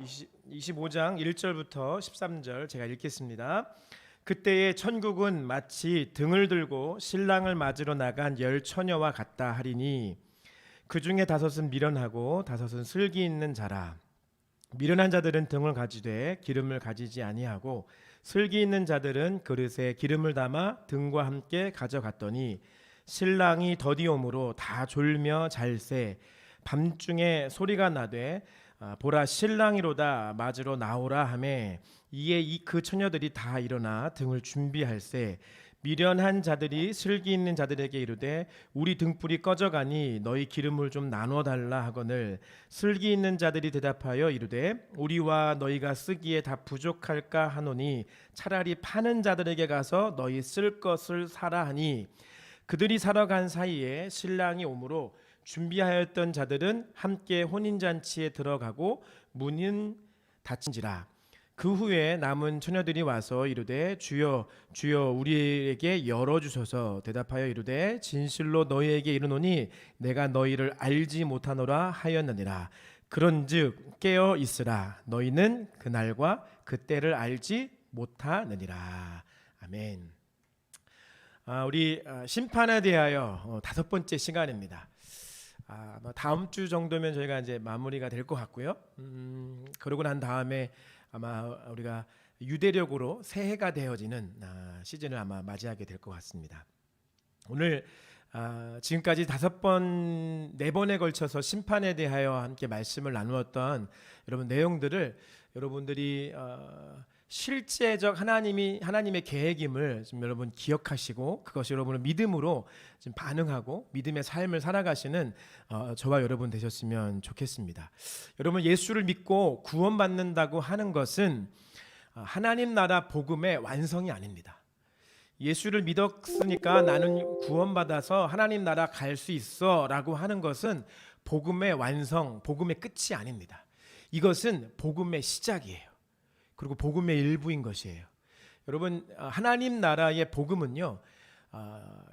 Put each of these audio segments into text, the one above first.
25장 1절부터 13절 제가 읽겠습니다. 그때에 천국은 마치 등을 들고 신랑을 맞으러 나간 10처녀와 같다 하리니 그 중에 5은 미련하고 5은 슬기 있는 자라. 미련한 자들은 등을 가지되 기름을 가지지 아니하고 슬기 있는 자들은 그릇에 기름을 담아 등과 함께 가져갔더니 신랑이 더디오므로 다 졸며 잘새 밤중에 소리가 나되 보라 신랑이로다 맞으러 나오라 하매 이에 그 처녀들이 다 일어나 등을 준비할세 미련한 자들이 슬기 있는 자들에게 이르되 우리 등불이 꺼져가니 너희 기름을 좀 나눠 달라 하거늘 슬기 있는 자들이 대답하여 이르되 우리와 너희가 쓰기에 다 부족할까 하노니 차라리 파는 자들에게 가서 너희 쓸 것을 사라 하니 그들이 사러 간 사이에 신랑이 오므로 준비하였던 자들은 함께 혼인잔치에 들어가고 문은 닫힌지라. 그 후에 남은 처녀들이 와서 이르되 주여 주여 우리에게 열어주소서. 대답하여 이르되 진실로 너희에게 이르노니 내가 너희를 알지 못하노라 하였느니라. 그런즉 깨어 있으라. 너희는 그날과 그때를 알지 못하느니라. 아멘. 우리 심판에 대하여 5번째 시간입니다. 다음 주 정도면 저희가 이제 마무리가 될 것 같고요. 그러고 난 다음에 아마 우리가 유대력으로 새해가 되어지는 시즌을 아마 맞이하게 될 것 같습니다. 오늘 지금까지 4번에 걸쳐서 심판에 대하여 함께 말씀을 나누었던 여러분 내용들을 여러분들이 실제적 하나님의 계획임을 좀 여러분 기억하시고 그것이 여러분의 믿음으로 좀 반응하고 믿음의 삶을 살아가시는 저와 여러분 되셨으면 좋겠습니다. 여러분 예수를 믿고 구원받는다고 하는 것은 하나님 나라 복음의 완성이 아닙니다. 예수를 믿었으니까 나는 구원받아서 하나님 나라 갈 수 있어 라고 하는 것은 복음의 완성, 복음의 끝이 아닙니다. 이것은 복음의 시작이에요. 그리고 복음의 일부인 것이에요. 여러분 하나님 나라의 복음은요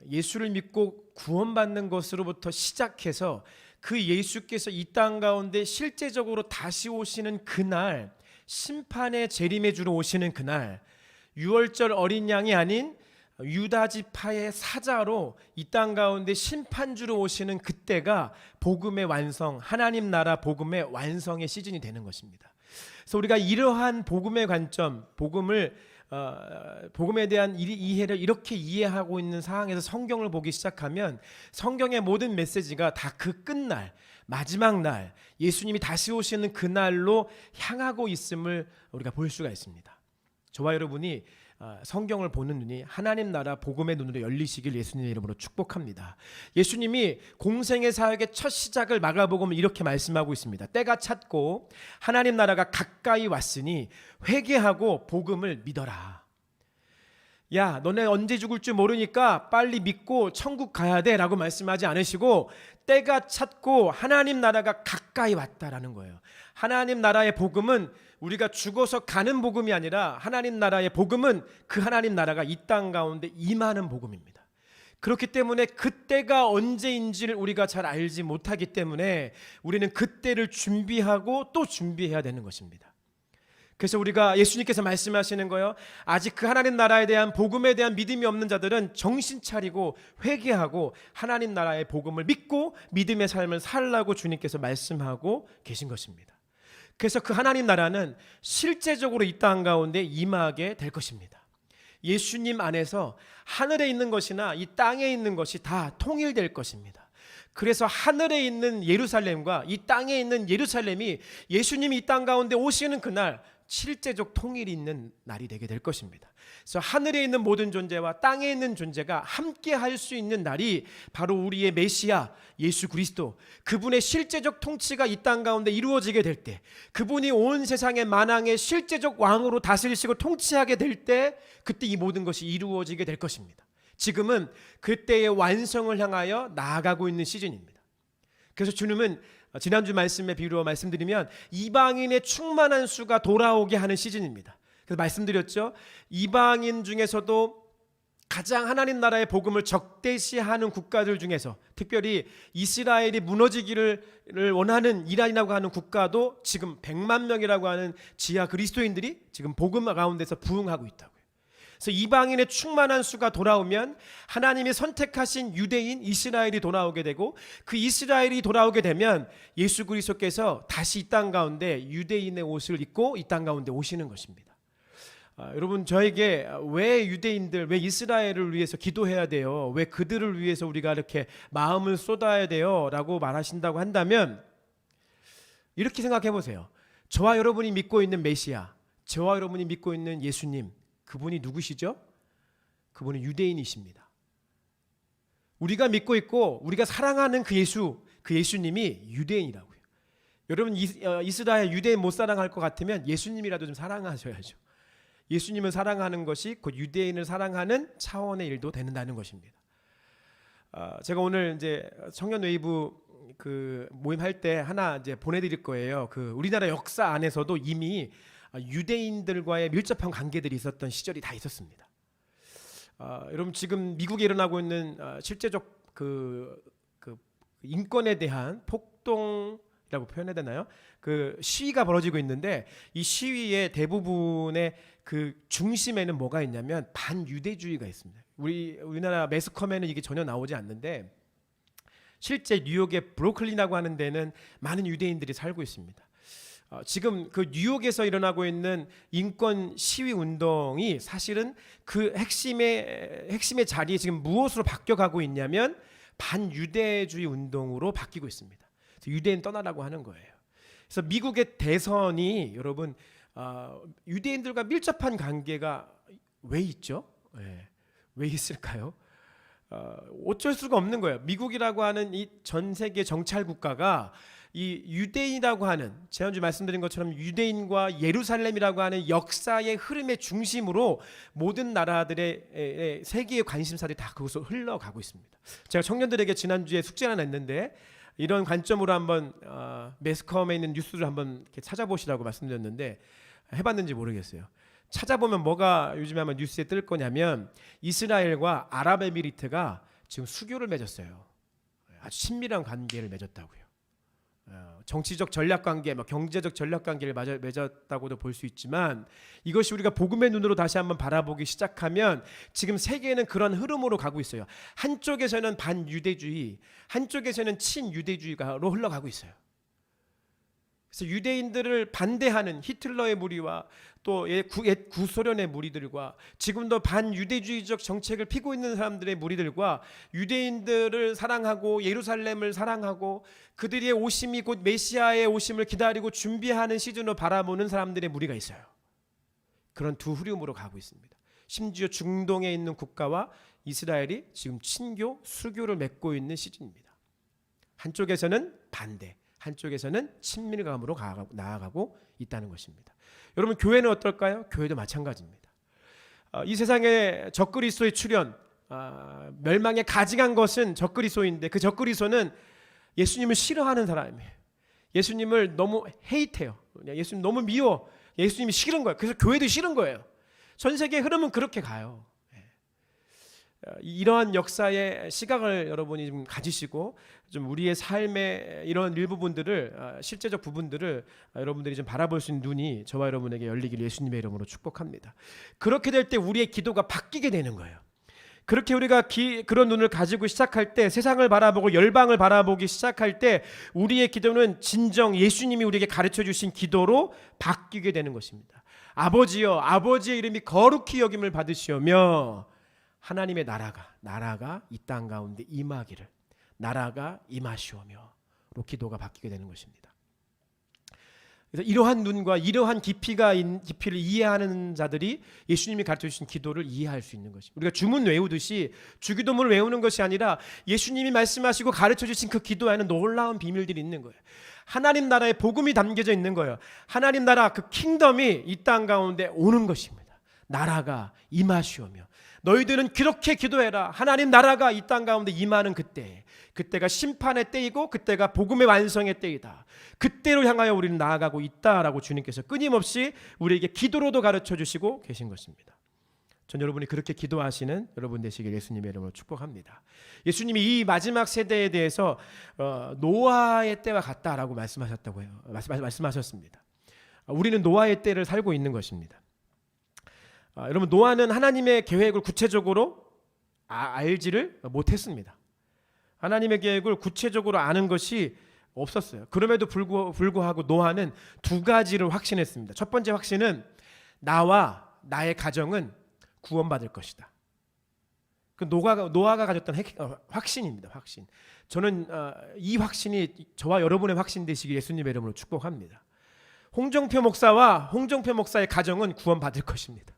예수를 믿고 구원받는 것으로부터 시작해서 그 예수께서 이 땅 가운데 실제적으로 다시 오시는 그날, 심판의 재림의 주로 오시는 그날, 유월절 어린 양이 아닌 유다 지파의 사자로 이 땅 가운데 심판주로 오시는 그때가 복음의 완성, 하나님 나라 복음의 완성의 시즌이 되는 것입니다. 그래서 우리가 이러한 복음의 관점, 복음에 대한 이해를 이렇게 이해하고 있는 상황에서 성경을 보기 시작하면 성경의 모든 메시지가 다 그 끝날, 마지막 날, 예수님이 다시 오시는 그날로 향하고 있음을 우리가 볼 수가 있습니다. 저와 여러분이 성경을 보는 눈이 하나님 나라 복음의 눈으로 열리시길 예수님의 이름으로 축복합니다. 예수님이 공생의 사역의 첫 시작을 마가복음은 이렇게 말씀하고 있습니다. 때가 찼고 하나님 나라가 가까이 왔으니 회개하고 복음을 믿어라. 야, 너네 언제 죽을 줄 모르니까 빨리 믿고 천국 가야 돼 라고 말씀하지 않으시고 때가 찼고 하나님 나라가 가까이 왔다라는 거예요. 하나님 나라의 복음은 우리가 죽어서 가는 복음이 아니라 하나님 나라의 복음은 그 하나님 나라가 이 땅 가운데 임하는 복음입니다. 그렇기 때문에 그때가 언제인지를 우리가 잘 알지 못하기 때문에 우리는 그때를 준비하고 또 준비해야 되는 것입니다. 그래서 우리가 예수님께서 말씀하시는 거예요. 아직 그 하나님 나라에 대한 복음에 대한 믿음이 없는 자들은 정신 차리고 회개하고 하나님 나라의 복음을 믿고 믿음의 삶을 살라고 주님께서 말씀하고 계신 것입니다. 그래서 그 하나님 나라는 실제적으로 이 땅 가운데 임하게 될 것입니다. 예수님 안에서 하늘에 있는 것이나 이 땅에 있는 것이 다 통일될 것입니다. 그래서 하늘에 있는 예루살렘과 이 땅에 있는 예루살렘이 예수님이 이 땅 가운데 오시는 그날 실제적 통일이 있는 날이 되게 될 것입니다. 그래서 하늘에 있는 모든 존재와 땅에 있는 존재가 함께 할 수 있는 날이 바로 우리의 메시아 예수 그리스도, 그분의 실제적 통치가 이 땅 가운데 이루어지게 될 때, 그분이 온 세상의 만왕의 실제적 왕으로 다스리시고 통치하게 될 때, 그때 이 모든 것이 이루어지게 될 것입니다. 지금은 그때의 완성을 향하여 나아가고 있는 시즌입니다. 그래서 주님은 지난주 말씀에 비유로 말씀드리면 이방인의 충만한 수가 돌아오게 하는 시즌입니다. 그래서 말씀드렸죠. 이방인 중에서도 가장 하나님 나라의 복음을 적대시하는 국가들 중에서 특별히 이스라엘이 무너지기를 원하는 이란이라고 하는 국가도 지금 100만 명이라고 하는 지하 그리스도인들이 지금 복음 가운데서 부흥하고 있다고요. 그래서 이방인의 충만한 수가 돌아오면 하나님이 선택하신 유대인 이스라엘이 돌아오게 되고, 그 이스라엘이 돌아오게 되면 예수 그리스도께서 다시 이 땅 가운데 유대인의 옷을 입고 이 땅 가운데 오시는 것입니다. 여러분, 저에게 왜 유대인들, 왜 이스라엘을 위해서 기도해야 돼요? 왜 그들을 위해서 우리가 이렇게 마음을 쏟아야 돼요? 라고 말하신다고 한다면 이렇게 생각해 보세요. 저와 여러분이 믿고 있는 메시아, 저와 여러분이 믿고 있는 예수님, 그분이 누구시죠? 그분은 유대인이십니다. 우리가 믿고 있고 우리가 사랑하는 그 예수님이 유대인이라고요. 여러분, 이스라엘 유대인 못 사랑할 것 같으면 예수님이라도 좀 사랑하셔야죠. 예수님을 사랑하는 것이 곧 유대인을 사랑하는 차원의 일도 된다는 것입니다. 제가 오늘 이제 청년 웨이브 그 모임할 때 하나 이제 보내드릴 거예요. 그 우리나라 역사 안에서도 이미 유대인들과의 밀접한 관계들이 있었던 시절이 다 있었습니다. 여러분, 지금 미국에 일어나고 있는 실제적 그 인권에 대한 폭동이라고 표현해야 되나요? 그 시위가 벌어지고 있는데 이 시위의 대부분의 그 중심에는 뭐가 있냐면 반유대주의가 있습니다. 우리나라 매스컴에는 이게 전혀 나오지 않는데 실제 뉴욕의 브루클린이라고 하는 데는 많은 유대인들이 살고 있습니다. 지금 그 뉴욕에서 일어나고 있는 인권 시위 운동이 사실은 그 핵심의 자리에 지금 무엇으로 바뀌어가고 있냐면 반유대주의 운동으로 바뀌고 있습니다. 그래서 유대인 떠나라고 하는 거예요. 그래서 미국의 대선이 여러분, 유대인들과 밀접한 관계가 왜 있죠? 왜 있을까요? 어쩔 수가 없는 거예요. 미국이라고 하는 이 전 세계 정찰 국가가 이 유대인이라고 하는, 지난주 말씀드린 것처럼 유대인과 예루살렘이라고 하는 역사의 흐름의 중심으로 모든 나라들의 세계의 관심사들이 다 그곳으로 흘러가고 있습니다. 제가 청년들에게 지난주에 숙제를 하나 냈는데 이런 관점으로 한번 매스컴에 있는 뉴스를 한번 이렇게 찾아보시라고 말씀드렸는데 해봤는지 모르겠어요. 찾아보면 뭐가 요즘에 아마 뉴스에 뜰 거냐면 이스라엘과 아랍에미리트가 지금 수교를 맺었어요. 아주 친밀한 관계를 맺었다고요. 정치적 전략관계, 경제적 전략관계를 맺었다고도 볼 수 있지만 이것이 우리가 복음의 눈으로 다시 한번 바라보기 시작하면 지금 세계는 그런 흐름으로 가고 있어요. 한쪽에서는 반유대주의, 한쪽에서는 친유대주의로 흘러가고 있어요. 그래서 유대인들을 반대하는 히틀러의 무리와 또 옛 구소련의 무리들과 지금도 반유대주의적 정책을 피고 있는 사람들의 무리들과 유대인들을 사랑하고 예루살렘을 사랑하고 그들의 오심이 곧 메시아의 오심을 기다리고 준비하는 시즌으로 바라보는 사람들의 무리가 있어요. 그런 두 흐름으로 가고 있습니다. 심지어 중동에 있는 국가와 이스라엘이 지금 친교, 수교를 맺고 있는 시즌입니다. 한쪽에서는 반대, 한쪽에서는 친밀감으로 나아가고 있다는 것입니다. 여러분, 교회는 어떨까요? 교회도 마찬가지입니다. 이 세상에 적그리스도의 출현, 멸망에 가증한 것은 적그리스도인데 그 적그리스도는 예수님을 싫어하는 사람이에요. 예수님을 너무 헤이트해요. 예수님 너무 미워. 예수님이 싫은 거예요. 그래서 교회도 싫은 거예요. 전 세계의 흐름은 그렇게 가요. 이러한 역사의 시각을 여러분이 좀 가지시고 좀 우리의 삶의 이런 일부분들을, 실제적 부분들을 여러분들이 좀 바라볼 수 있는 눈이 저와 여러분에게 열리기를 예수님의 이름으로 축복합니다. 그렇게 될 때 우리의 기도가 바뀌게 되는 거예요. 그렇게 우리가 그런 눈을 가지고 시작할 때, 세상을 바라보고 열방을 바라보기 시작할 때 우리의 기도는 진정 예수님이 우리에게 가르쳐 주신 기도로 바뀌게 되는 것입니다. 아버지여, 아버지의 이름이 거룩히 여김을 받으시오며 하나님의 나라가 이 땅 가운데 임하기를, 나라가 임하시오며로 기도가 바뀌게 되는 것입니다. 그래서 이러한 눈과 이러한 깊이를 이해하는 자들이 예수님이 가르쳐 주신 기도를 이해할 수 있는 것입니다. 우리가 주문 외우듯이 주기도문을 외우는 것이 아니라 예수님이 말씀하시고 가르쳐 주신 그 기도 안에는 놀라운 비밀들이 있는 거예요. 하나님 나라의 복음이 담겨져 있는 거예요. 하나님 나라 그 킹덤이 이 땅 가운데 오는 것입니다. 나라가 임하시오며 너희들은 그렇게 기도해라. 하나님 나라가 이 땅 가운데 임하는 그때가 심판의 때이고 그때가 복음의 완성의 때이다. 그때로 향하여 우리는 나아가고 있다라고 주님께서 끊임없이 우리에게 기도로도 가르쳐 주시고 계신 것입니다. 전 여러분이 그렇게 기도하시는 여러분 되시길 예수님의 이름으로 축복합니다. 예수님이 이 마지막 세대에 대해서 노아의 때와 같다라고 말씀하셨다고 해요. 말씀하셨습니다. 우리는 노아의 때를 살고 있는 것입니다. 여러분, 노아는 하나님의 계획을 구체적으로 알지를 못했습니다. 하나님의 계획을 구체적으로 아는 것이 없었어요. 그럼에도 불구하고 노아는 두 가지를 확신했습니다. 첫 번째 확신은 나와 나의 가정은 구원받을 것이다. 그 노아가 가졌던 확신입니다. 확신. 저는 이 확신이 저와 여러분의 확신 되시길 예수님의 이름으로 축복합니다. 홍정표 목사와 홍정표 목사의 가정은 구원받을 것입니다.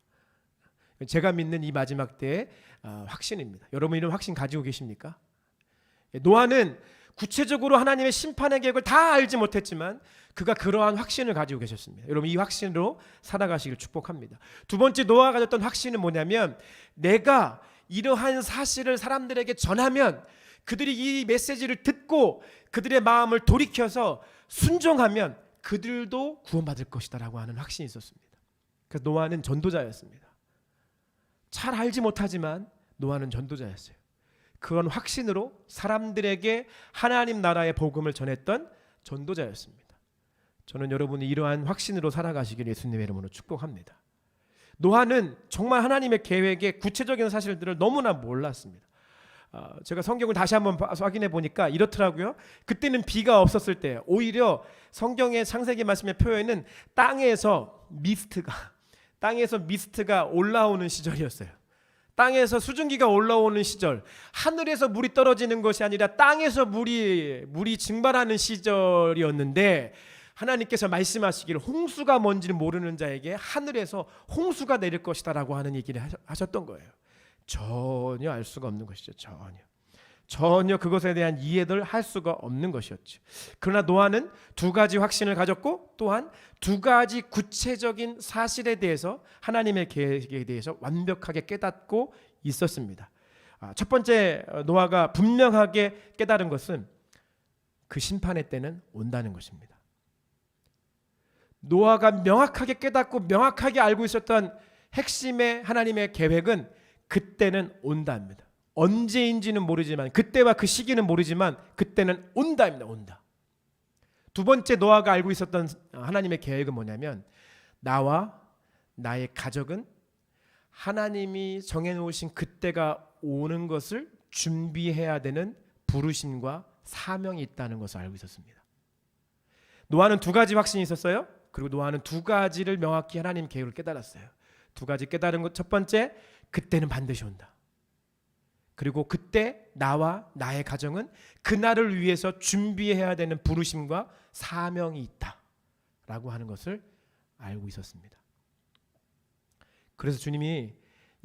제가 믿는 이 마지막 때의 확신입니다. 여러분 이런 확신 가지고 계십니까? 노아는 구체적으로 하나님의 심판의 계획을 다 알지 못했지만 그가 그러한 확신을 가지고 계셨습니다. 여러분 이 확신으로 살아가시길 축복합니다. 두 번째 노아가 가졌던 확신은 뭐냐면 내가 이러한 사실을 사람들에게 전하면 그들이 이 메시지를 듣고 그들의 마음을 돌이켜서 순종하면 그들도 구원받을 것이다 라고 하는 확신이 있었습니다. 그래서 노아는 전도자였습니다. 잘 알지 못하지만 노아는 전도자였어요. 그런 확신으로 사람들에게 하나님 나라의 복음을 전했던 전도자였습니다. 저는 여러분이 이러한 확신으로 살아가시길 예수님의 이름으로 축복합니다. 노아는 정말 하나님의 계획의 구체적인 사실들을 너무나 몰랐습니다. 제가 성경을 다시 한번 확인해 보니까 이렇더라고요. 그때는 비가 없었을 때 오히려 성경의 창세기 말씀의 표현은 땅에서 미스트가 올라오는 시절이었어요. 땅에서 수증기가 올라오는 시절, 하늘에서 물이 떨어지는 것이 아니라 땅에서 물이 증발하는 시절이었는데 하나님께서 말씀하시기를 홍수가 뭔지를 모르는 자에게 하늘에서 홍수가 내릴 것이다 라고 하는 얘기를 하셨던 거예요. 전혀 알 수가 없는 것이죠. 전혀 그것에 대한 이해를 할 수가 없는 것이었죠. 그러나 노아는 두 가지 확신을 가졌고 또한 두 가지 구체적인 사실에 대해서 하나님의 계획에 대해서 완벽하게 깨닫고 있었습니다. 첫 번째 노아가 분명하게 깨달은 것은 그 심판의 때는 온다는 것입니다. 노아가 명확하게 깨닫고 명확하게 알고 있었던 핵심의 하나님의 계획은 그때는 온다입니다. 언제인지는 모르지만 그때와 그 시기는 모르지만 그때는 온다입니다. 온다. 두 번째 노아가 알고 있었던 하나님의 계획은 뭐냐면 나와 나의 가족은 하나님이 정해놓으신 그때가 오는 것을 준비해야 되는 부르심과 사명이 있다는 것을 알고 있었습니다. 노아는 두 가지 확신이 있었어요. 그리고 노아는 두 가지를 명확히 하나님 계획을 깨달았어요. 두 가지 깨달은 것, 첫 번째, 그때는 반드시 온다. 그리고 그때 나와 나의 가정은 그날을 위해서 준비해야 되는 부르심과 사명이 있다라고 하는 것을 알고 있었습니다. 그래서 주님이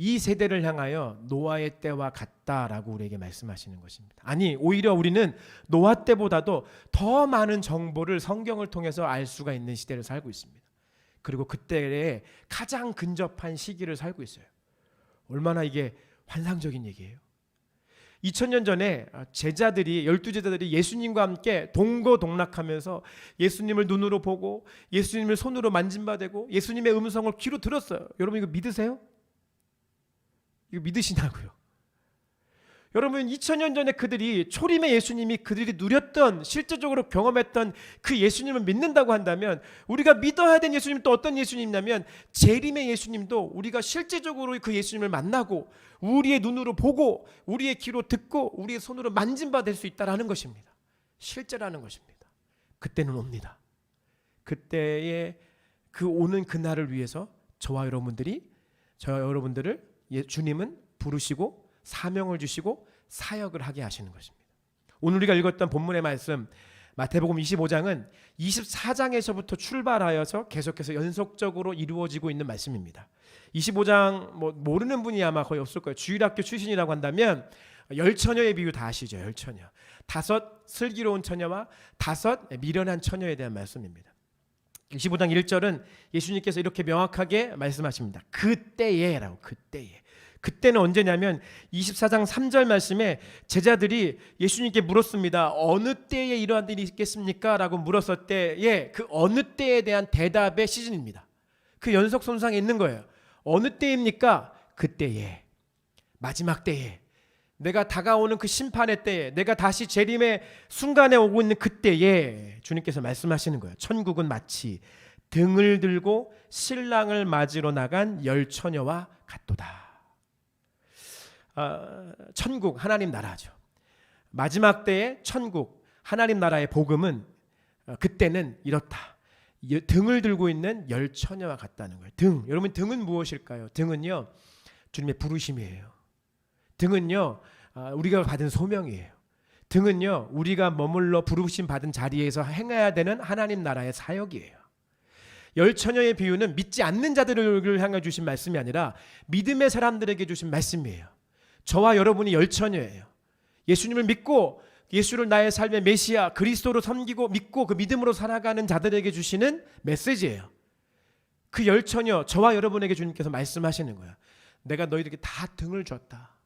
이 세대를 향하여 노아의 때와 같다라고 우리에게 말씀하시는 것입니다. 아니, 오히려 우리는 노아 때보다도 더 많은 정보를 성경을 통해서 알 수가 있는 시대를 살고 있습니다. 그리고 그때에 가장 근접한 시기를 살고 있어요. 얼마나 이게 환상적인 얘기예요. 2000년 전에 제자들이 12제자들이 예수님과 함께 동거동락하면서 예수님을 눈으로 보고 예수님을 손으로 만진바되고 예수님의 음성을 귀로 들었어요. 여러분 이거 믿으세요? 이거 믿으시냐고요? 여러분 2000년 전에 그들이 초림의 예수님이 그들이 누렸던 실제적으로 경험했던 그 예수님을 믿는다고 한다면 우리가 믿어야 되는 예수님은 또 어떤 예수님이냐면 재림의 예수님도 우리가 실제적으로 그 예수님을 만나고 우리의 눈으로 보고 우리의 귀로 듣고 우리의 손으로 만진받을 수 있다라는 것입니다. 실제라는 것입니다. 그때는 옵니다. 그때의 그 오는 그날을 위해서 저와 여러분들을 주님은 부르시고 사명을 주시고 사역을 하게 하시는 것입니다. 오늘 우리가 읽었던 본문의 말씀 마태복음 25장은 24장에서부터 출발하여서 계속해서 연속적으로 이루어지고 있는 말씀입니다. 25장 모르는 분이 아마 거의 없을 거예요. 주일학교 출신이라고 한다면 열처녀의 비유 다 아시죠? 열처녀. 5 슬기로운 처녀와 5 미련한 처녀에 대한 말씀입니다. 25장 1절은 예수님께서 이렇게 명확하게 말씀하십니다. 그때에라고. 그때는 언제냐면 24장 3절 말씀에 제자들이 예수님께 물었습니다. 어느 때에 이러한 일이 있겠습니까? 라고 물었을 때에 그 어느 때에 대한 대답의 시즌입니다. 그 연속선상에 있는 거예요. 어느 때입니까? 그때에, 마지막 때에, 내가 다가오는 그 심판의 때에, 내가 다시 재림의 순간에 오고 있는 그때에 주님께서 말씀하시는 거예요. 천국은 마치 등을 들고 신랑을 맞으러 나간 열 처녀와 같도다. 천국, 하나님 나라죠. 마지막 때의 천국, 하나님 나라의 복음은 그때는 이렇다. 등을 들고 있는 열 처녀와 같다는 거예요. 등, 여러분 등은 무엇일까요? 등은요, 주님의 부르심이에요. 등은요, 우리가 받은 소명이에요. 등은요, 우리가 머물러 부르심 받은 자리에서 행해야 되는 하나님 나라의 사역이에요. 열 처녀의 비유는 믿지 않는 자들을 향해 주신 말씀이 아니라 믿음의 사람들에게 주신 말씀이에요. 저와 여러분이 열 처녀예요. 예수님을 믿고 예수를 나의 삶의 메시아 그리스도로 섬기고 믿고 그 믿음으로 살아가는 자들에게 주시는 메시지예요. 그 열 처녀, 저와 여러분에게 주님께서 말씀하시는 거예요. 내가 너희들에게 다 등을 줬다.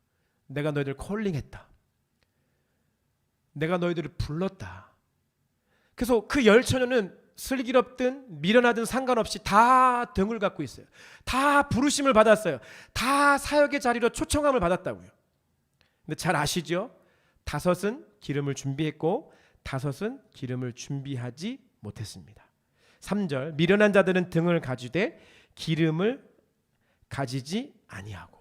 내가 너희들을 콜링했다. 내가 너희들을 불렀다. 그래서 그 열 처녀는 슬기롭든 미련하든 상관없이 다 등을 갖고 있어요. 다 부르심을 받았어요. 다 사역의 자리로 초청함을 받았다고요. 근데 잘 아시죠? 다섯은 기름을 준비했고 다섯은 기름을 준비하지 못했습니다. 3절, 미련한 자들은 등을 가지되 기름을 가지지 아니하고.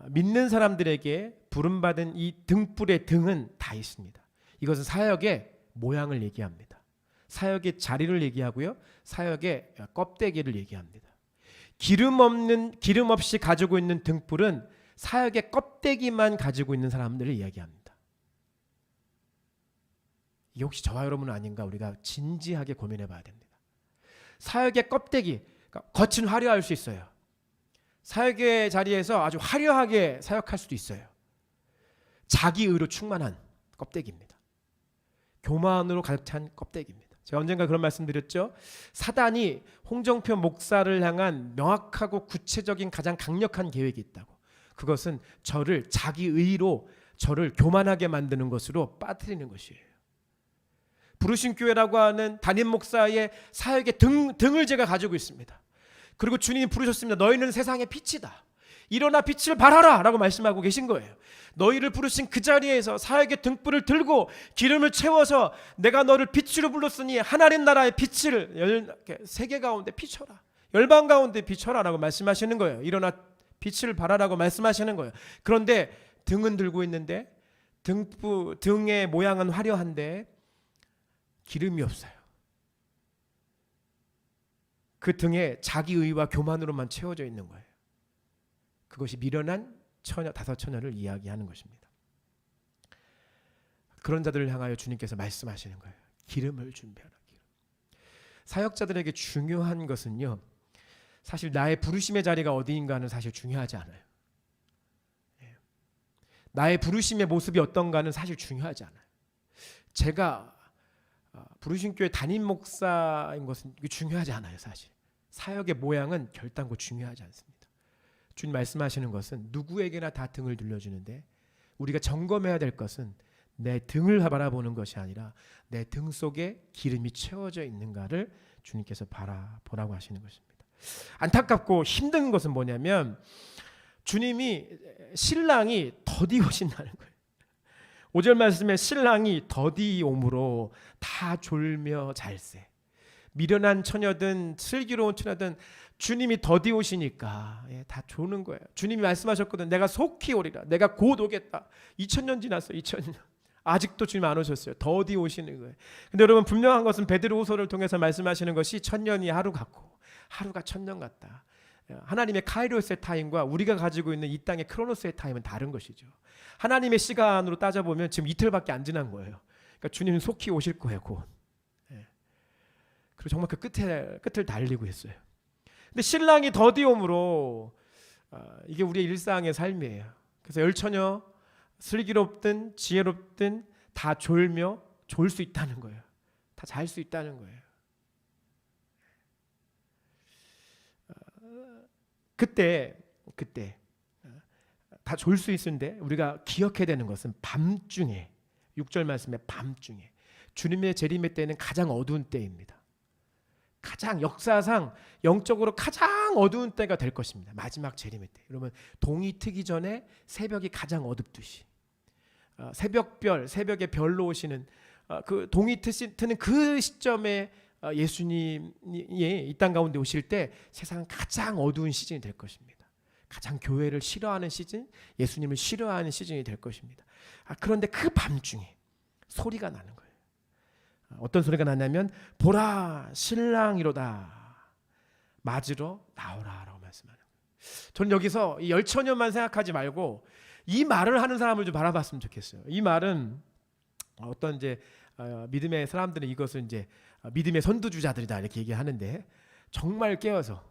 믿는 사람들에게 부름받은 이 등불의 등은 다 있습니다. 이것은 사역의 모양을 얘기합니다. 사역의 자리를 얘기하고요, 사역의 껍데기를 얘기합니다. 기름 없이 가지고 있는 등불은 사역의 껍데기만 가지고 있는 사람들을 이야기합니다. 이게 혹시 저와 여러분은 아닌가 우리가 진지하게 고민해 봐야 됩니다. 사역의 껍데기, 그러니까 겉은 화려할 수 있어요. 사역의 자리에서 아주 화려하게 사역할 수도 있어요. 자기의로 충만한 껍데기입니다. 교만으로 가득 찬 껍데기입니다. 제가 언젠가 그런 말씀 드렸죠. 사단이 홍정표 목사를 향한 명확하고 구체적인 가장 강력한 계획이 있다고. 그것은 저를 자기의로 저를 교만하게 만드는 것으로 빠뜨리는 것이에요. 부르신 교회라고 하는 담임 목사의 사역의 등을 제가 가지고 있습니다. 그리고 주님이 부르셨습니다. 너희는 세상의 빛이다. 일어나 빛을 발하라 라고 말씀하고 계신 거예요. 너희를 부르신 그 자리에서 사역의 등불을 들고 기름을 채워서 내가 너를 빛으로 불렀으니 하나님 나라의 빛을 세계 가운데 비춰라. 열방 가운데 비춰라 라고 말씀하시는 거예요. 일어나 빛을 발하라고 말씀하시는 거예요. 그런데 등은 들고 있는데 등의 모양은 화려한데 기름이 없어요. 그 등에 자기의와 교만으로만 채워져 있는 거예요. 그것이 미련한 처녀, 다섯 처녀를 이야기하는 것입니다. 그런 자들을 향하여 주님께서 말씀하시는 거예요. 기름을 준비하라. 기름. 사역자들에게 중요한 것은요, 사실 나의 부르심의 자리가 어디인가는 사실 중요하지 않아요. 나의 부르심의 모습이 어떤가는 사실 중요하지 않아요. 제가 부르심 교회 담임 목사인 것은 중요하지 않아요. 사실 사역의 모양은 결단코 중요하지 않습니다. 주님 말씀하시는 것은 누구에게나 다 등을 들려주는데 우리가 점검해야 될 것은 내 등을 바라보는 것이 아니라 내 등 속에 기름이 채워져 있는가를 주님께서 바라보라고 하시는 것입니다. 안타깝고 힘든 것은 뭐냐면 주님이 신랑이 더디 오신다는 거예요. 5절 말씀에 신랑이 더디 오므로 다 졸며 잘세. 미련한 처녀든 슬기로운 처녀든 주님이 더디 오시니까 다 조는 거예요. 주님이 말씀하셨거든. 내가 속히 오리라. 내가 곧 오겠다. 2000년 지났어요. 2000년. 아직도 주님 안 오셨어요. 더디 오시는 거예요. 근데 여러분 분명한 것은 베드로후서를 통해서 말씀하시는 것이 1000년이 하루 같고 하루가 1000년 같다. 하나님의 카이로스의 타임과 우리가 가지고 있는 이 땅의 크로노스의 타임은 다른 것이죠. 하나님의 시간으로 따져보면 지금 이틀밖에 안 지난 거예요. 그러니까 주님은 속히 오실 거예요. 곧. 그리고 정말 그 끝을 달리고 있어요. 근데 신랑이 더디 오므로 이게 우리의 일상의 삶이에요. 그래서 열처녀 슬기롭든 지혜롭든 다 졸며 졸 수 있다는 거예요. 다 잘 수 있다는 거예요. 그때 다 졸 수 있는데 우리가 기억해야 되는 것은 밤중에 6절 말씀에 밤중에 주님의 재림의 때는 가장 어두운 때입니다. 가장 역사상 영적으로 가장 어두운 때가 될 것입니다. 마지막 재림의 때. 여러분 동이 트기 전에 새벽이 가장 어둡듯이 새벽에 별로 오시는 그 동이 트는 그 시점에 예수님이 이 땅 가운데 오실 때 세상 가장 어두운 시즌이 될 것입니다. 가장 교회를 싫어하는 시즌, 예수님을 싫어하는 시즌이 될 것입니다. 그런데 그 밤중에 소리가 나는 거예요. 어떤 소리가 나냐면 보라 신랑이로다 맞으러 나오라라고 말씀하는 거예요. 저는 여기서 이 열처녀만 생각하지 말고 이 말을 하는 사람을 좀 바라봤으면 좋겠어요. 이 말은 어떤 이제 믿음의 사람들은 이것을 이제 믿음의 선두주자들이다 이렇게 얘기하는데 정말 깨어서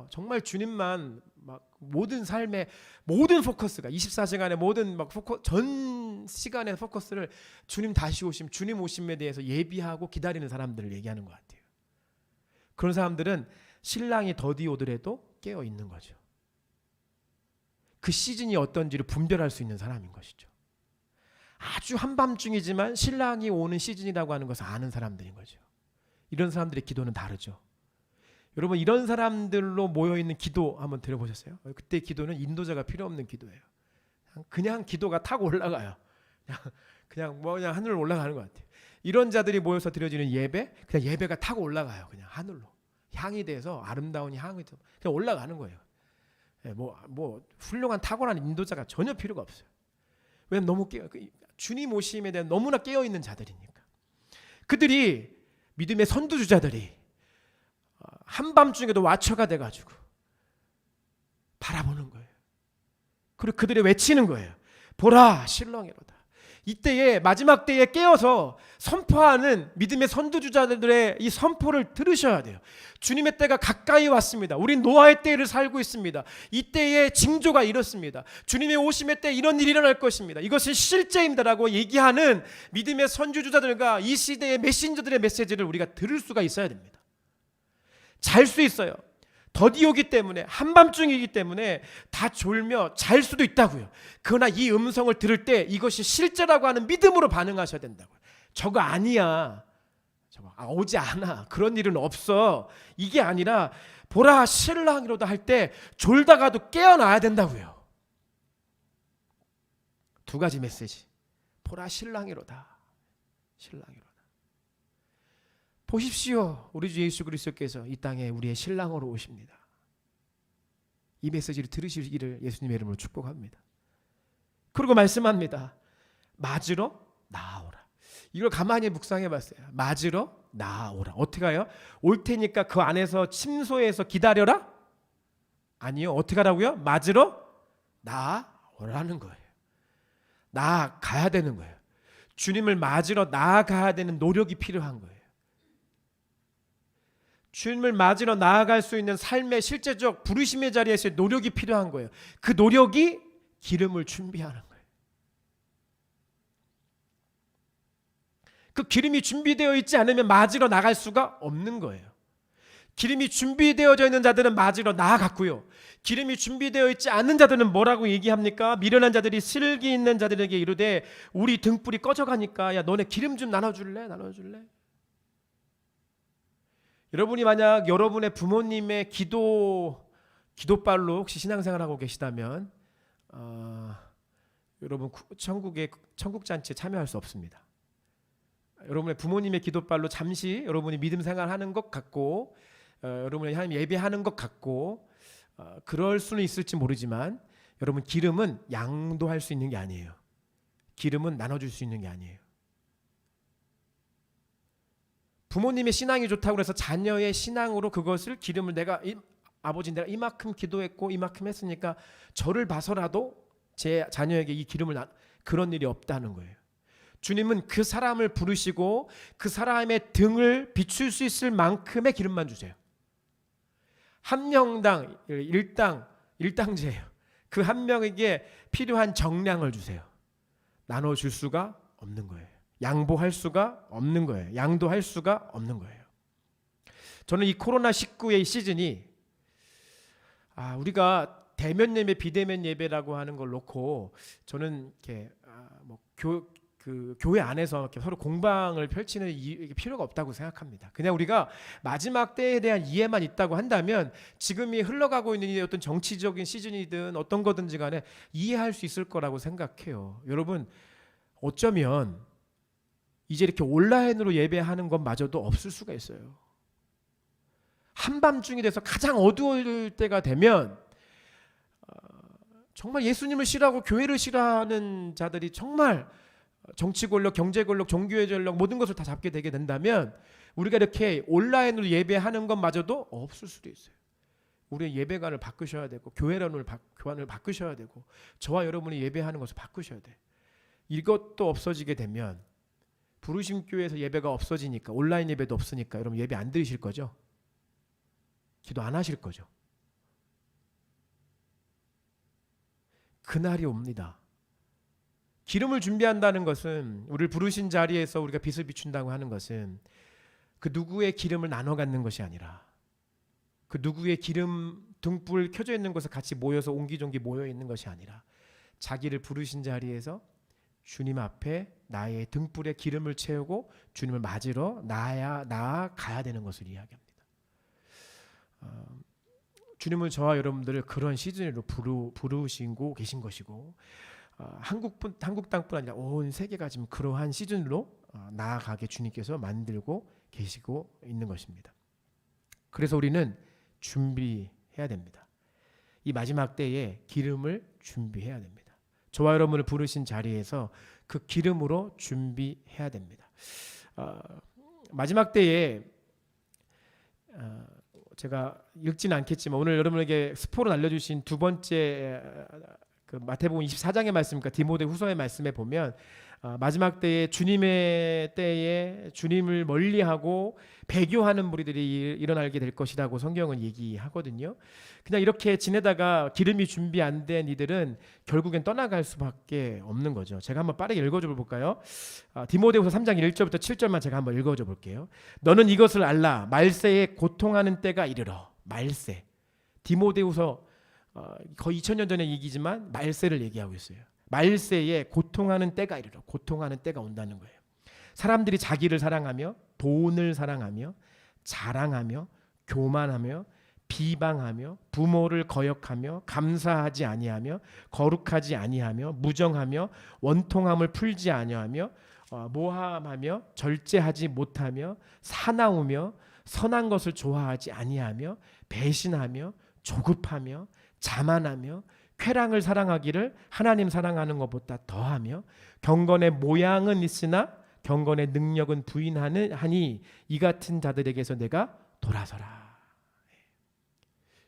정말 주님만 막 모든 삶의 모든 포커스가 24시간의 모든 막 전 시간의 포커스를 주님 다시 오심, 주님 오심에 대해서 예비하고 기다리는 사람들을 얘기하는 것 같아요. 그런 사람들은 신랑이 더디 오더라도 깨어 있는 거죠. 그 시즌이 어떤지를 분별할 수 있는 사람인 것이죠. 아주 한밤중이지만 신랑이 오는 시즌이라고 하는 것을 아는 사람들인 거죠. 이런 사람들의 기도는 다르죠. 여러분 이런 사람들로 모여있는 기도 한번 들어보셨어요? 그때 기도는 인도자가 필요 없는 기도예요. 그냥 기도가 타고 올라가요. 그냥 하늘로 올라가는 것 같아요. 이런 자들이 모여서 드려지는 예배, 그냥 예배가 타고 올라가요. 그냥 하늘로 향이 돼서 아름다운 향이 돼서 그냥 올라가는 거예요. 뭐 훌륭한 탁월한 인도자가 전혀 필요가 없어요. 왜냐면 너무 주님 오심에 대한 너무나 깨어 있는 자들이니까. 그들이 믿음의 선두주자들이 한밤중에도 와처가 돼가지고 바라보는 거예요. 그리고 그들이 외치는 거예요. 보라 신랑이로다. 이때에 마지막 때에 깨어서 선포하는 믿음의 선두주자들의 이 선포를 들으셔야 돼요. 주님의 때가 가까이 왔습니다. 우린 노아의 때를 살고 있습니다. 이 때의 징조가 이렇습니다. 주님의 오심의 때 이런 일이 일어날 것입니다. 이것은 실제입니다라고 얘기하는 믿음의 선두주자들과 이 시대의 메신저들의 메시지를 우리가 들을 수가 있어야 됩니다. 잘 수 있어요. 더디 오기 때문에 한밤중이기 때문에 다 졸며 잘 수도 있다고요. 그러나 이 음성을 들을 때 이것이 실제라고 하는 믿음으로 반응하셔야 된다고요. 저거 아니야. 저거 오지 않아. 그런 일은 없어. 이게 아니라 보라 신랑이로다 할 때 졸다가도 깨어나야 된다고요. 두 가지 메시지. 보라 신랑이로다. 신랑이로다. 보십시오. 우리 주 예수 그리스도께서 이 땅에 우리의 신랑으로 오십니다. 이 메시지를 들으시기를 예수님의 이름으로 축복합니다. 그리고 말씀합니다. 맞으러 나아오라. 이걸 가만히 묵상해 봤어요. 맞으러 나아오라. 어떻게 해요? 올 테니까 그 안에서 침소에서 기다려라? 아니요. 어떻게 하라고요? 맞으러 나아오라는 거예요. 나아가야 되는 거예요. 주님을 맞으러 나아가야 되는 노력이 필요한 거예요. 주님을 맞으러 나아갈 수 있는 삶의 실제적 부르심의 자리에서의 노력이 필요한 거예요. 그 노력이 기름을 준비하는 거예요. 그 기름이 준비되어 있지 않으면 맞으러 나갈 수가 없는 거예요. 기름이 준비되어져 있는 자들은 맞으러 나아갔고요. 기름이 준비되어 있지 않은 자들은 뭐라고 얘기합니까? 미련한 자들이 슬기 있는 자들에게 이르되 우리 등불이 꺼져가니까 야 너네 기름 좀 나눠줄래? 여러분이 만약 여러분의 부모님의 기도빨로 혹시 신앙생활하고 계시다면 여러분 천국 잔치에 참여할 수 없습니다. 여러분의 부모님의 기도빨로 잠시 여러분이 믿음 생활하는 것 같고 여러분의 하나님 예배하는 것 같고 그럴 수는 있을지 모르지만 여러분 기름은 양도할 수 있는 게 아니에요. 기름은 나눠줄 수 있는 게 아니에요. 부모님의 신앙이 좋다고 해서 자녀의 신앙으로 그것을 기름을 아버지 내가 이만큼 기도했고 이만큼 했으니까 저를 봐서라도 제 자녀에게 이 기름을 그런 일이 없다는 거예요. 주님은 그 사람을 부르시고 그 사람의 등을 비출 수 있을 만큼의 기름만 주세요. 한 명당 일당제예요. 그 한 명에게 필요한 정량을 주세요. 나눠줄 수가 없는 거예요. 양보할 수가 없는 거예요. 양도할 수가 없는 거예요. 저는 이 코로나19의 시즌이 우리가 대면 예배, 비대면 예배라고 하는 걸 놓고 저는 이렇게 그 교회 안에서 이렇게 서로 공방을 펼치는 필요가 없다고 생각합니다. 그냥 우리가 마지막 때에 대한 이해만 있다고 한다면 지금이 흘러가고 있는 어떤 정치적인 시즌이든 어떤 거든지 간에 이해할 수 있을 거라고 생각해요. 여러분, 어쩌면 이제 이렇게 온라인으로 예배하는 것마저도 없을 수가 있어요. 한밤중이 돼서 가장 어두울 때가 되면 정말 예수님을 싫어하고 교회를 싫어하는 자들이 정말 정치 권력, 경제 권력, 종교의 권력 모든 것을 다 잡게 되게 된다면 우리가 이렇게 온라인으로 예배하는 것마저도 없을 수도 있어요. 우리의 예배관을 바꾸셔야 되고 교회관을 바꾸셔야 되고 저와 여러분이 예배하는 것을 바꾸셔야 돼. 이것도 없어지게 되면 부르심 교회에서 예배가 없어지니까 온라인 예배도 없으니까 여러분 예배 안 드리실 거죠? 기도 안 하실 거죠? 그날이 옵니다. 기름을 준비한다는 것은 우리를 부르신 자리에서 우리가 빛을 비춘다고 하는 것은 그 누구의 기름을 나눠 갖는 것이 아니라 그 누구의 기름 등불 켜져 있는 곳에 같이 모여서 옹기종기 모여 있는 것이 아니라 자기를 부르신 자리에서 주님 앞에 나의 등불에 기름을 채우고 주님을 맞으러 나아가야 되는 것을 이야기합니다. 주님은 저와 여러분들을 그런 시즌으로 부르시고 계신 것이고 한국 땅뿐 아니라 온 세계가 지금 그러한 시즌으로 나아가게 주님께서 만들고 계시고 있는 것입니다. 그래서 우리는 준비해야 됩니다. 이 마지막 때에 기름을 준비해야 됩니다. 저와 여러분을 부르신 자리에서 그 기름으로 준비해야 됩니다. 마지막 때에 제가 읽지는 않겠지만 오늘 여러분에게 스포로 알려주신 두 번째 그 마태복음 24장의 말씀과 디모데후서의 말씀에 보면 마지막 때에 주님의 때에 주님을 멀리하고 배교하는 무리들이 일어나게 될 것이라고 성경은 얘기하거든요. 그냥 이렇게 지내다가 기름이 준비 안 된 이들은 결국엔 떠나갈 수밖에 없는 거죠. 제가 한번 빠르게 읽어줘 볼까요? 디모데후서 3장 1절부터 7절만 제가 한번 읽어줘 볼게요. 너는 이것을 알라. 말세에 고통하는 때가 이르러. 말세. 디모데후서 거의 2000년 전의 얘기지만 말세를 얘기하고 있어요. 말세에 고통하는 때가 이르러. 고통하는 때가 온다는 거예요. 사람들이 자기를 사랑하며 돈을 사랑하며 자랑하며 교만하며 비방하며 부모를 거역하며 감사하지 아니하며 거룩하지 아니하며 무정하며 원통함을 풀지 아니하며 모함하며 절제하지 못하며 사나우며 선한 것을 좋아하지 아니하며 배신하며 조급하며 자만하며 쾌락을 사랑하기를 하나님 사랑하는 것보다 더하며 경건의 모양은 있으나 경건의 능력은 부인하니 이 같은 자들에게서 내가 돌아서라.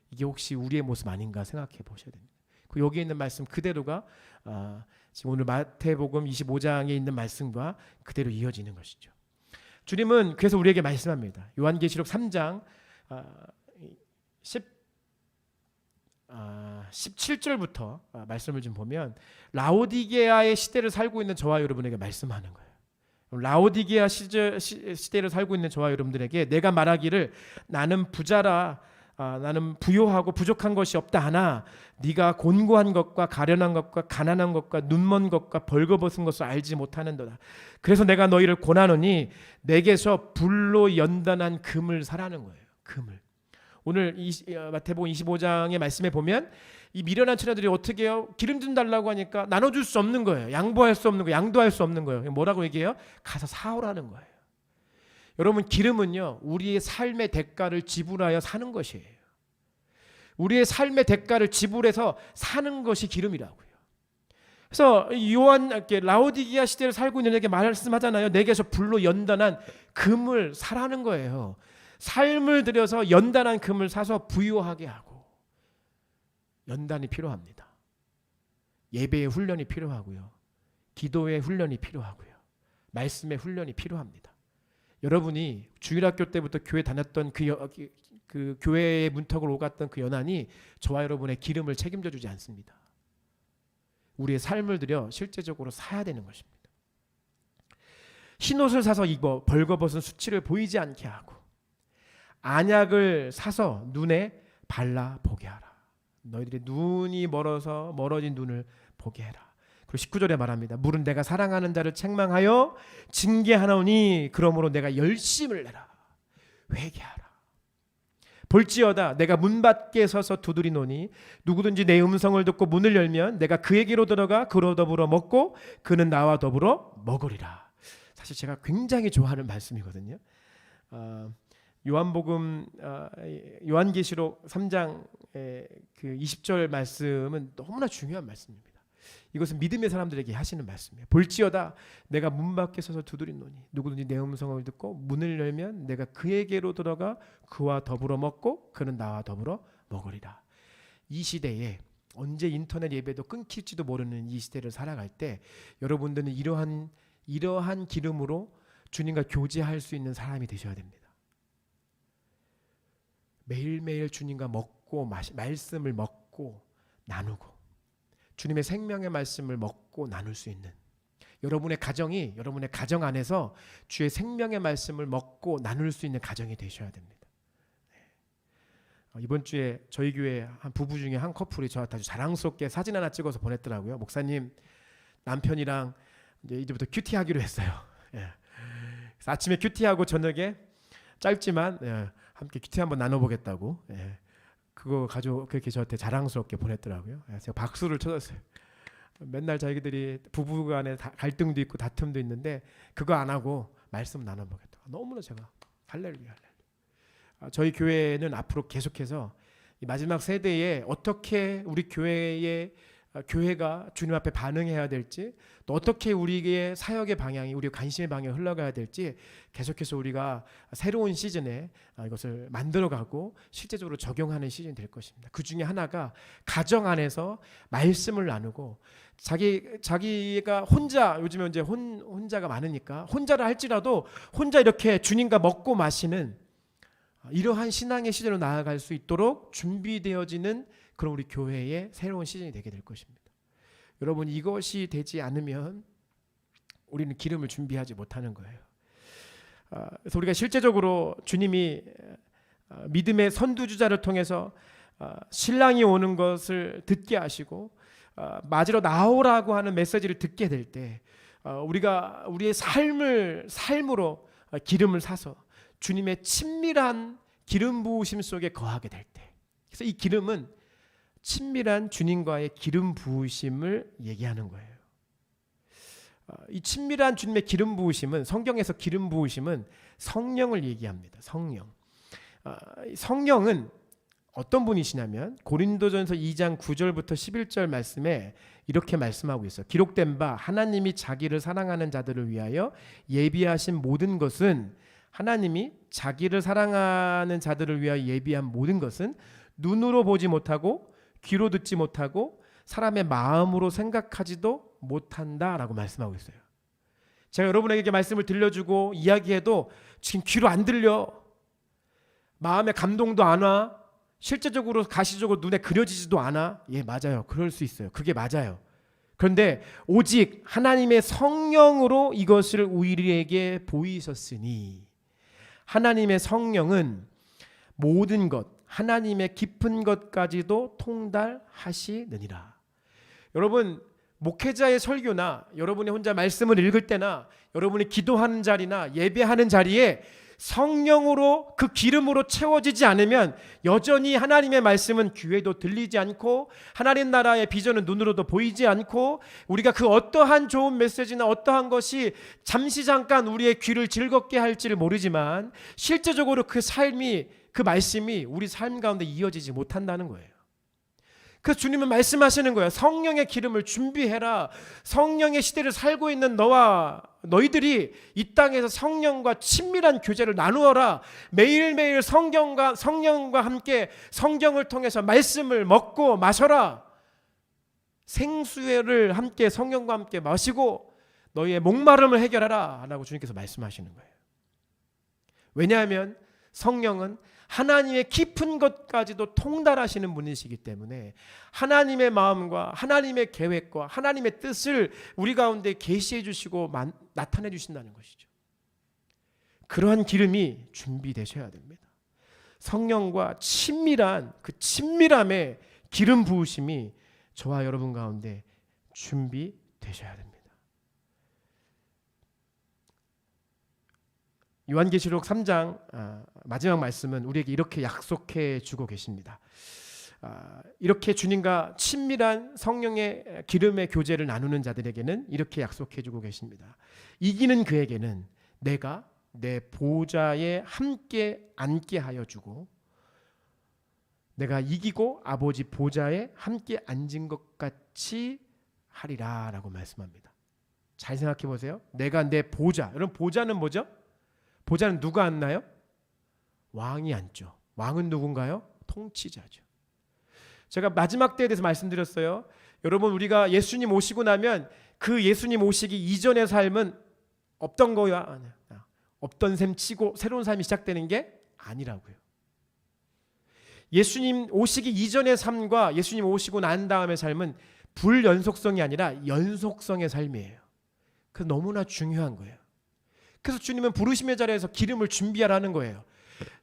이게 혹시 우리의 모습 아닌가 생각해 보셔야 됩니다. 그 여기에 있는 말씀 그대로가 지금 오늘 마태복음 25장에 있는 말씀과 그대로 이어지는 것이죠. 주님은 그래서 우리에게 말씀합니다. 요한계시록 3장 17절부터 말씀을 좀 보면 라오디게아의 시대를 살고 있는 저와 여러분에게 말씀하는 거예요. 라오디게아 시대를 살고 있는 저와 여러분들에게 내가 말하기를 나는 부자라 나는 부요하고 부족한 것이 없다 하나 네가 곤고한 것과 가련한 것과 가난한 것과 눈먼 것과 벌거벗은 것을 알지 못하는도다. 그래서 내가 너희를 권하노니 내게서 불로 연단한 금을 사라는 거예요. 금을. 오늘 마태복음 25장의 말씀에 보면 이 미련한 처녀들이 어떻게 해요? 기름 좀 달라고 하니까 나눠줄 수 없는 거예요. 양보할 수 없는 거예요. 양도할 수 없는 거예요. 뭐라고 얘기해요? 가서 사오라는 거예요. 여러분 기름은요 우리의 삶의 대가를 지불하여 사는 것이에요. 우리의 삶의 대가를 지불해서 사는 것이 기름이라고요. 그래서 라오디게아 시대를 살고 있는 에게 말씀하잖아요. 내게서 불로 연단한 금을 사라는 거예요. 삶을 들여서 연단한 금을 사서 부유하게 하고 연단이 필요합니다. 예배의 훈련이 필요하고요. 기도의 훈련이 필요하고요. 말씀의 훈련이 필요합니다. 여러분이 주일학교 때부터 교회 다녔던 그 교회의 문턱을 오갔던 그 연한이 저와 여러분의 기름을 책임져 주지 않습니다. 우리의 삶을 들여 실제적으로 사야 되는 것입니다. 흰옷을 사서 입어 벌거벗은 수치를 보이지 않게 하고 안약을 사서 눈에 발라 보게 하라. 너희들의 눈이 멀어진 눈을 보게 해라. 그리고 19절에 말합니다. 물은 내가 사랑하는 자를 책망하여 징계하노니 그러므로 내가 열심을 내라. 회개하라. 볼지어다 내가 문 밖에 서서 두드리노니 누구든지 내 음성을 듣고 문을 열면 내가 그에게로 들어가 그로 더불어 먹고 그는 나와 더불어 먹으리라. 사실 제가 굉장히 좋아하는 말씀이거든요. 요한복음 요한계시록 3장 그 20절 말씀은 너무나 중요한 말씀입니다. 이것은 믿음의 사람들에게 하시는 말씀이에요. 볼지어다 내가 문 밖에 서서 두드리노니 누구든지 내 음성을 듣고 문을 열면 내가 그에게로 들어가 그와 더불어 먹고 그는 나와 더불어 먹으리라. 이 시대에 언제 인터넷 예배도 끊길지도 모르는 이 시대를 살아갈 때 여러분들은 이러한 기름으로 주님과 교제할 수 있는 사람이 되셔야 됩니다. 매일매일 주님과 먹고 말씀을 먹고 나누고 주님의 생명의 말씀을 먹고 나눌 수 있는 여러분의 가정이 여러분의 가정 안에서 주의 생명의 말씀을 먹고 나눌 수 있는 가정이 되셔야 됩니다. 이번 주에 저희 교회 한 부부 중에 한 커플이 저한테 아주 자랑스럽게 사진 하나 찍어서 보냈더라고요. 목사님 남편이랑 이제부터 큐티하기로 했어요. 그래서 아침에 큐티하고 저녁에 짧지만 함께 큐티 한번 나눠보겠다고 그거 가지고 그렇게 저한테 자랑스럽게 보냈더라고요. 제가 박수를 쳐줬어요. 맨날 자기들이 부부간에 갈등도 있고 다툼도 있는데 그거 안 하고 말씀 나눠보겠다. 너무나 제가 할렐루야. 저희 교회는 앞으로 계속해서 이 마지막 세대에 어떻게 우리 교회가 주님 앞에 반응해야 될지 또 어떻게 우리의 사역의 방향이 우리의 관심의 방향이 흘러가야 될지 계속해서 우리가 새로운 시즌에 이것을 만들어가고 실제적으로 적용하는 시즌이 될 것입니다. 그 중에 하나가 가정 안에서 말씀을 나누고 자기가 혼자 요즘에 이제 혼자가 많으니까 혼자를 할지라도 혼자 이렇게 주님과 먹고 마시는 이러한 신앙의 시즌으로 나아갈 수 있도록 준비되어지는 그런 우리 교회의 새로운 시즌이 되게 될 것입니다. 여러분 이것이 되지 않으면 우리는 기름을 준비하지 못하는 거예요. 그래서 우리가 실제적으로 주님이 믿음의 선두주자를 통해서 신랑이 오는 것을 듣게 하시고 맞으러 나오라고 하는 메시지를 듣게 될 때 우리가 우리의 삶으로 기름을 사서 주님의 친밀한 기름 부으심 속에 거하게 될 때 그래서 이 기름은 친밀한 주님과의 기름 부으심을 얘기하는 거예요. 이 친밀한 주님의 기름 부으심은 성경에서 기름 부으심은 성령을 얘기합니다. 성령은 어떤 분이시냐면 고린도전서 2장 9절부터 11절 말씀에 이렇게 말씀하고 있어요. 기록된 바 하나님이 자기를 사랑하는 자들을 위하여 예비하신 모든 것은 하나님이 자기를 사랑하는 자들을 위하여 예비한 모든 것은 눈으로 보지 못하고 귀로 듣지 못하고 사람의 마음으로 생각하지도 못한다라고 말씀하고 있어요. 제가 여러분에게 말씀을 들려주고 이야기해도 지금 귀로 안 들려. 마음에 감동도 안 와. 실제적으로 가시적으로 눈에 그려지지도 않아. 예, 맞아요. 그럴 수 있어요. 그게 맞아요. 그런데 오직 하나님의 성령으로 이것을 우리에게 보이셨으니 하나님의 성령은 모든 것 하나님의 깊은 것까지도 통달하시느니라. 여러분 목회자의 설교나 여러분이 혼자 말씀을 읽을 때나 여러분이 기도하는 자리나 예배하는 자리에 성령으로 그 기름으로 채워지지 않으면 여전히 하나님의 말씀은 귀에도 들리지 않고 하나님 나라의 비전은 눈으로도 보이지 않고 우리가 그 어떠한 좋은 메시지나 어떠한 것이 잠시 잠깐 우리의 귀를 즐겁게 할지를 모르지만 실제적으로 그 삶이 그 말씀이 우리 삶 가운데 이어지지 못한다는 거예요. 그래서 주님은 말씀하시는 거예요. 성령의 기름을 준비해라. 성령의 시대를 살고 있는 너희들이 이 땅에서 성령과 친밀한 교제를 나누어라. 매일매일 성령과 함께 성경을 통해서 말씀을 먹고 마셔라. 생수를 함께 성령과 함께 마시고 너희의 목마름을 해결하라 라고 주님께서 말씀하시는 거예요. 왜냐하면 성령은 하나님의 깊은 것까지도 통달하시는 분이시기 때문에 하나님의 마음과 하나님의 계획과 하나님의 뜻을 우리 가운데 계시해 주시고 나타내 주신다는 것이죠. 그러한 기름이 준비되셔야 됩니다. 성령과 친밀한 그 친밀함의 기름 부으심이 저와 여러분 가운데 준비되어야 되셔야 됩니다. 요한계시록 3장 마지막 말씀은 우리에게 이렇게 약속해 주고 계십니다. 이렇게 주님과 친밀한 성령의 기름의 교제를 나누는 자들에게는 이렇게 약속해 주고 계십니다. 이기는 그에게는 내가 내 보좌에 함께 앉게 하여 주고 내가 이기고 아버지 보좌에 함께 앉은 것 같이 하리라 라고 말씀합니다. 잘 생각해 보세요. 내가 내 보좌, 여러분 보좌는 뭐죠? 보좌는 누가 앉나요? 왕이 앉죠. 왕은 누군가요? 통치자죠. 제가 마지막 때에 대해서 말씀드렸어요. 여러분 우리가 예수님 오시고 나면 그 예수님 오시기 이전의 삶은 없던 거야. 없던 셈 치고 새로운 삶이 시작되는 게 아니라고요. 예수님 오시기 이전의 삶과 예수님 오시고 난 다음의 삶은 불연속성이 아니라 연속성의 삶이에요. 그 너무나 중요한 거예요. 그래서 주님은 부르심의 자리에서 기름을 준비하라는 거예요.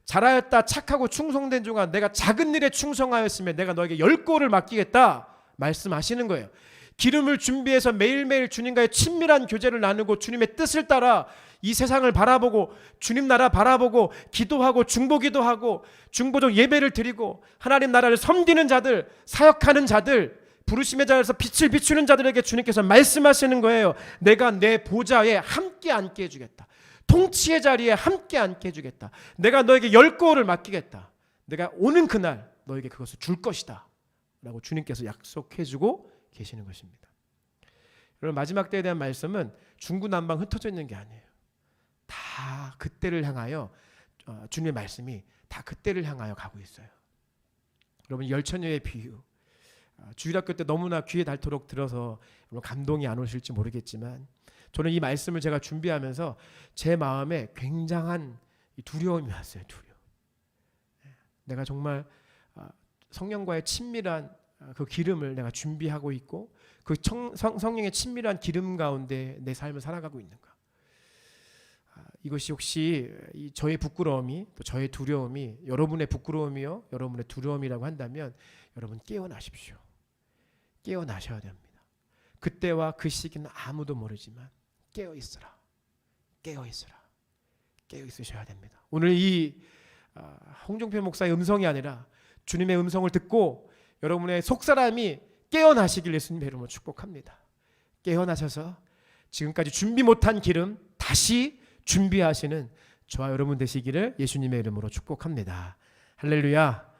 잘하였다 착하고 충성된 종아 내가 작은 일에 충성하였으면 내가 너에게 10골을 맡기겠다 말씀하시는 거예요. 기름을 준비해서 매일매일 주님과의 친밀한 교제를 나누고 주님의 뜻을 따라 이 세상을 바라보고 주님 나라 바라보고 기도하고 중보기도하고 중보적 예배를 드리고 하나님 나라를 섬기는 자들, 사역하는 자들, 부르심의 자리에서 빛을 비추는 자들에게 주님께서 말씀하시는 거예요. 내가 내 보좌에 함께 앉게 해주겠다. 통치의 자리에 함께 앉게 해주겠다. 내가 너에게 10골을 맡기겠다. 내가 오는 그날 너에게 그것을 줄 것이다 라고 주님께서 약속해주고 계시는 것입니다. 여러분 마지막 때에 대한 말씀은 중구난방 흩어져 있는 게 아니에요. 다 그때를 향하여 주님의 말씀이 다 그때를 향하여 가고 있어요. 여러분 열처녀의 비유 주일학교 때 너무나 귀에 닳도록 들어서 감동이 안 오실지 모르겠지만 저는 이 말씀을 제가 준비하면서 제 마음에 굉장한 두려움이 왔어요. 두려움. 내가 정말 성령과의 친밀한 그 기름을 내가 준비하고 있고 그 성령의 친밀한 기름 가운데 내 삶을 살아가고 있는가. 이것이 혹시 저의 부끄러움이 또 저의 두려움이 여러분의 부끄러움이요 여러분의 두려움이라고 한다면 여러분 깨어나십시오. 깨어나셔야 됩니다. 그때와 그 시기는 아무도 모르지만 깨어있으라. 깨어있으라. 깨어있으셔야 됩니다. 오늘 이 홍종필 목사의 음성이 아니라 주님의 음성을 듣고 여러분의 속사람이 깨어나시길 예수님의 이름으로 축복합니다. 깨어나셔서 지금까지 준비 못한 기름 다시 준비하시는 저와 여러분 되시기를 예수님의 이름으로 축복합니다. 할렐루야.